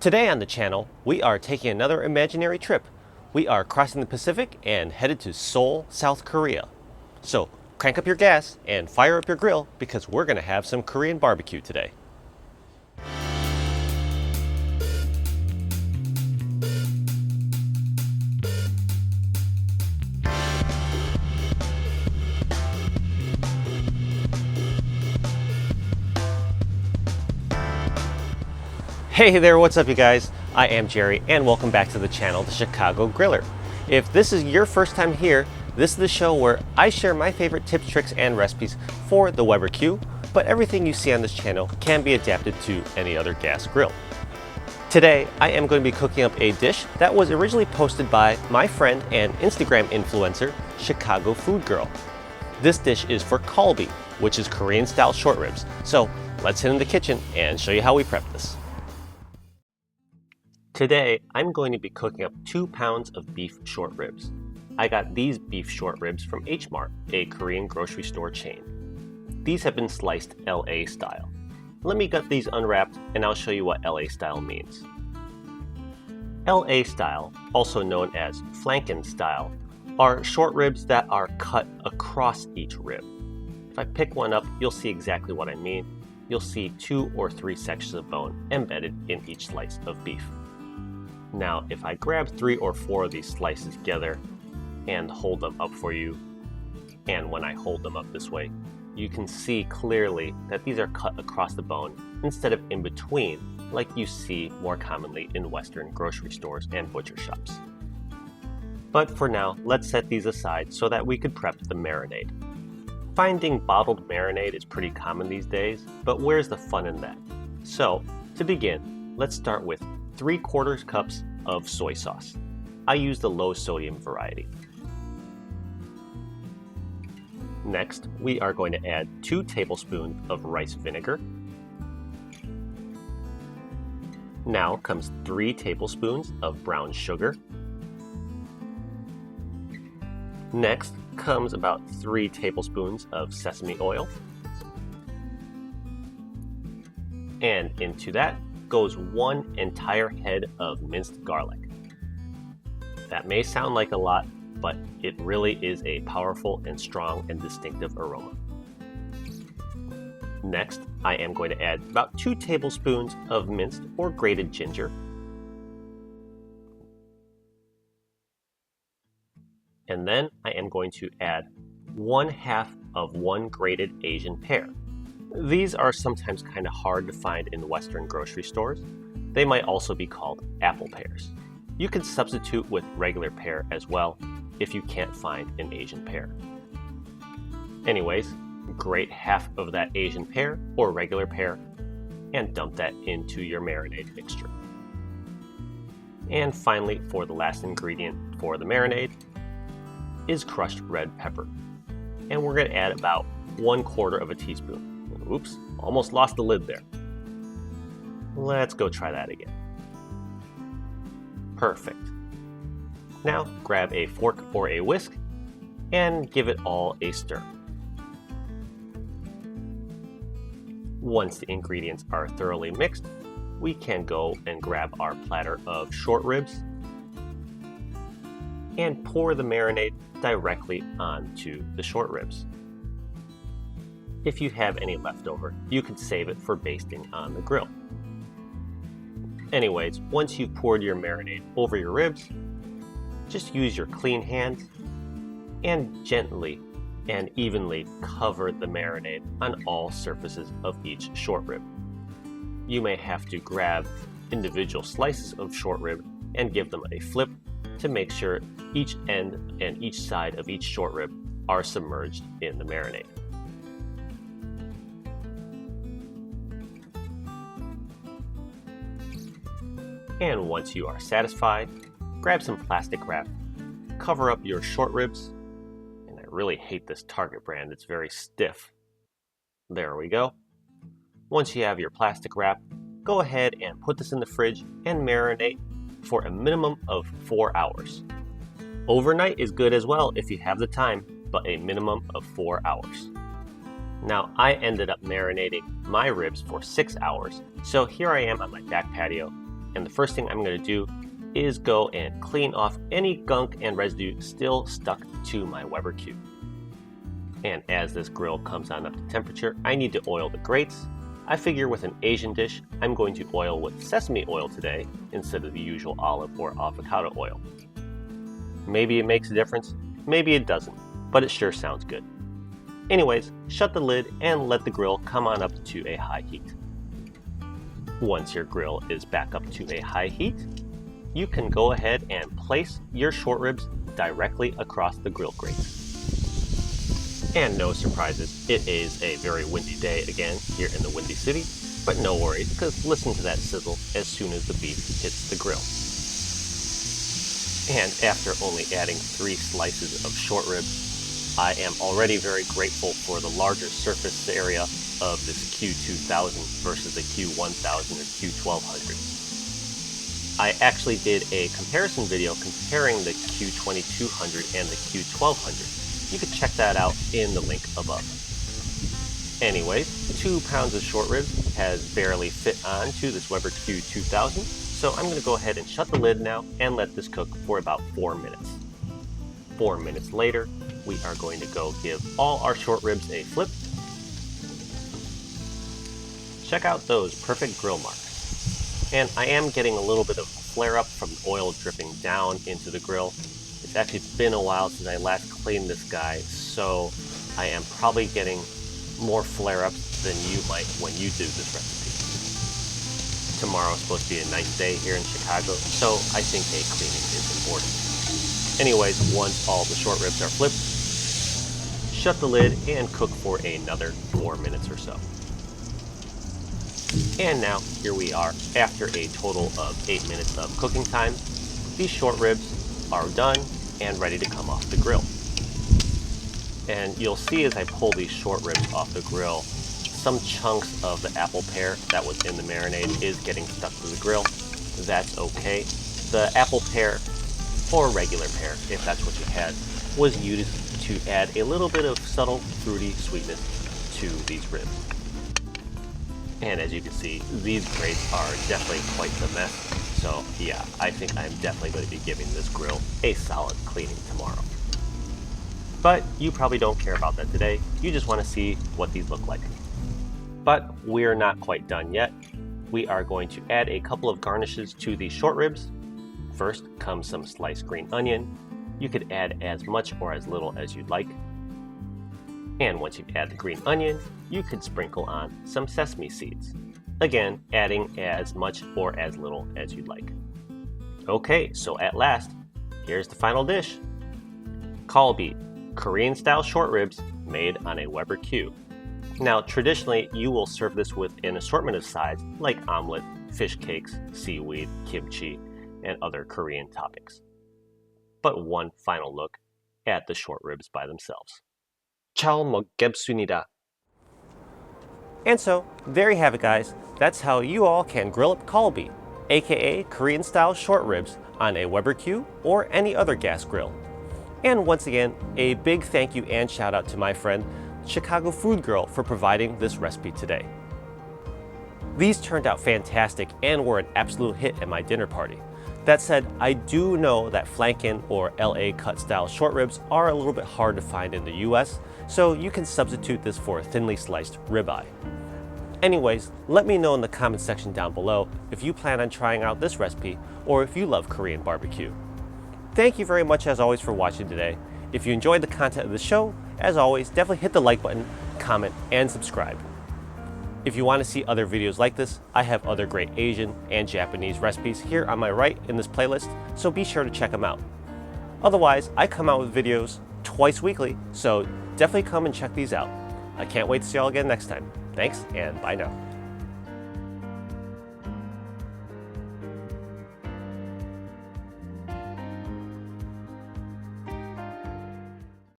Today on the channel, we are taking another imaginary trip. We are crossing the Pacific and headed to Seoul, South Korea. So crank up your gas and fire up your grill because we're going to have some Korean barbecue today. Hey there, what's up you guys? I am Jerry and welcome back to the channel, The Chicago Griller. If this is your first time here, this is the show where I share my favorite tips, tricks, and recipes for the Weber Q, but everything you see on this channel can be adapted to any other gas grill. Today, I am going to be cooking up a dish that was originally posted by my friend and Instagram influencer, Chicago Food Girl. This dish is for Kalbi, which is Korean style short ribs. So let's hit in the kitchen and show you how we prep this. Today, I'm going to be cooking up 2 pounds of beef short ribs. I got these beef short ribs from H Mart, a Korean grocery store chain. These have been sliced LA style. Let me get these unwrapped and I'll show you what LA style means. LA style, also known as flanken style, are short ribs that are cut across each rib. If I pick one up, you'll see exactly what I mean. You'll see 2 or 3 sections of bone embedded in each slice of beef. Now, if I grab 3 or 4 of these slices together and hold them up for you, and when I hold them up this way, you can see clearly that these are cut across the bone instead of in between, like you see more commonly in Western grocery stores and butcher shops. But for now, let's set these aside so that we could prep the marinade. Finding bottled marinade is pretty common these days, but where's the fun in that? So, to begin, let's start with 3/4 cups of soy sauce. I use the low sodium variety. Next, we are going to add 2 tablespoons of rice vinegar. Now comes 3 tablespoons of brown sugar. Next comes about 3 tablespoons of sesame oil. And into that goes 1 entire head of minced garlic. That may sound like a lot, but it really is a powerful and strong and distinctive aroma. Next, I am going to add about 2 tablespoons of minced or grated ginger. And then I am going to add 1/2 of 1 grated Asian pear. These are sometimes kind of hard to find in Western grocery stores. They might also be called apple pears. You can substitute with regular pear as well if you can't find an Asian pear. Anyways, grate 1/2 of that Asian pear or regular pear and dump that into your marinade mixture. And finally, for the last ingredient for the marinade is crushed red pepper. And we're going to add about 1/4 of a teaspoon. Oops, almost lost the lid there. Let's go try that again. Perfect. Now grab a fork or a whisk and give it all a stir. Once the ingredients are thoroughly mixed, we can go and grab our platter of short ribs and pour the marinade directly onto the short ribs. If you have any leftover, you can save it for basting on the grill. Anyways, once you've poured your marinade over your ribs, just use your clean hands and gently and evenly cover the marinade on all surfaces of each short rib. You may have to grab individual slices of short rib and give them a flip to make sure each end and each side of each short rib are submerged in the marinade. And once you are satisfied, grab some plastic wrap, cover up your short ribs, and I really hate this Target brand, it's very stiff. There we go. Once you have your plastic wrap, go ahead and put this in the fridge and marinate for a minimum of 4 hours. Overnight is good as well if you have the time, but a minimum of 4 hours. Now, I ended up marinating my ribs for 6 hours, so here I am on my back patio, and the first thing I'm going to do is go and clean off any gunk and residue still stuck to my Weber cube. And as this grill comes on up to temperature, I need to oil the grates. I figure with an Asian dish, I'm going to oil with sesame oil today instead of the usual olive or avocado oil. Maybe it makes a difference, maybe it doesn't, but it sure sounds good. Anyways, shut the lid and let the grill come on up to a high heat. Once your grill is back up to a high heat, you can go ahead and place your short ribs directly across the grill grates. And no surprises, it is a very windy day again here in the Windy City, but no worries because listen to that sizzle as soon as the beef hits the grill. And after only adding 3 slices of short ribs, I am already very grateful for the larger surface area of this Q2000 versus the Q1000 or Q1200. I actually did a comparison video comparing the Q2200 and the Q1200. You can check that out in the link above. Anyways, 2 pounds of short ribs has barely fit onto this Weber Q2000, so I'm going to go ahead and shut the lid now and let this cook for about 4 minutes. 4 minutes later, we are going to go give all our short ribs a flip. Check out those perfect grill marks. And I am getting a little bit of flare up from the oil dripping down into the grill. It's actually been a while since I last cleaned this guy, so I am probably getting more flare-ups than you might when you do this recipe. Tomorrow is supposed to be a nice day here in Chicago, so I think a cleaning is important. Anyways, once all the short ribs are flipped, shut the lid and cook for another 4 minutes or so. And now, here we are, after a total of 8 minutes of cooking time. These short ribs are done and ready to come off the grill. And you'll see as I pull these short ribs off the grill, some chunks of the apple pear that was in the marinade is getting stuck to the grill. That's okay. The apple pear, or regular pear, if that's what you had, was used to add a little bit of subtle fruity sweetness to these ribs. And as you can see, these grates are definitely quite the mess. So yeah, I think I'm definitely going to be giving this grill a solid cleaning tomorrow. But you probably don't care about that today. You just want to see what these look like. But we're not quite done yet. We are going to add a couple of garnishes to these short ribs. First comes some sliced green onion. You could add as much or as little as you'd like. And once you add the green onion, you could sprinkle on some sesame seeds. Again, adding as much or as little as you'd like. Okay, so at last, here's the final dish. Kalbi, Korean-style short ribs made on a Weber cube. Now, traditionally, you will serve this with an assortment of sides like omelet, fish cakes, seaweed, kimchi, and other Korean toppings. But one final look at the short ribs by themselves. 잘 먹겠습니다. And so, there you have it, guys. That's how you all can grill up Kalbi, aka Korean-style short ribs, on a Weber cube or any other gas grill. And once again, a big thank you and shout out to my friend, Chicago Food Girl, for providing this recipe today. These turned out fantastic and were an absolute hit at my dinner party. That said, I do know that flanken or LA cut style short ribs are a little bit hard to find in the US, so you can substitute this for a thinly sliced ribeye. Anyways, let me know in the comment section down below if you plan on trying out this recipe or if you love Korean barbecue. Thank you very much as always for watching today. If you enjoyed the content of the show, as always, definitely hit the like button, comment, and subscribe. If you want to see other videos like this, I have other great Asian and Japanese recipes here on my right in this playlist, so be sure to check them out. Otherwise, I come out with videos twice weekly, so definitely come and check these out. I can't wait to see you all again next time. Thanks, and bye now.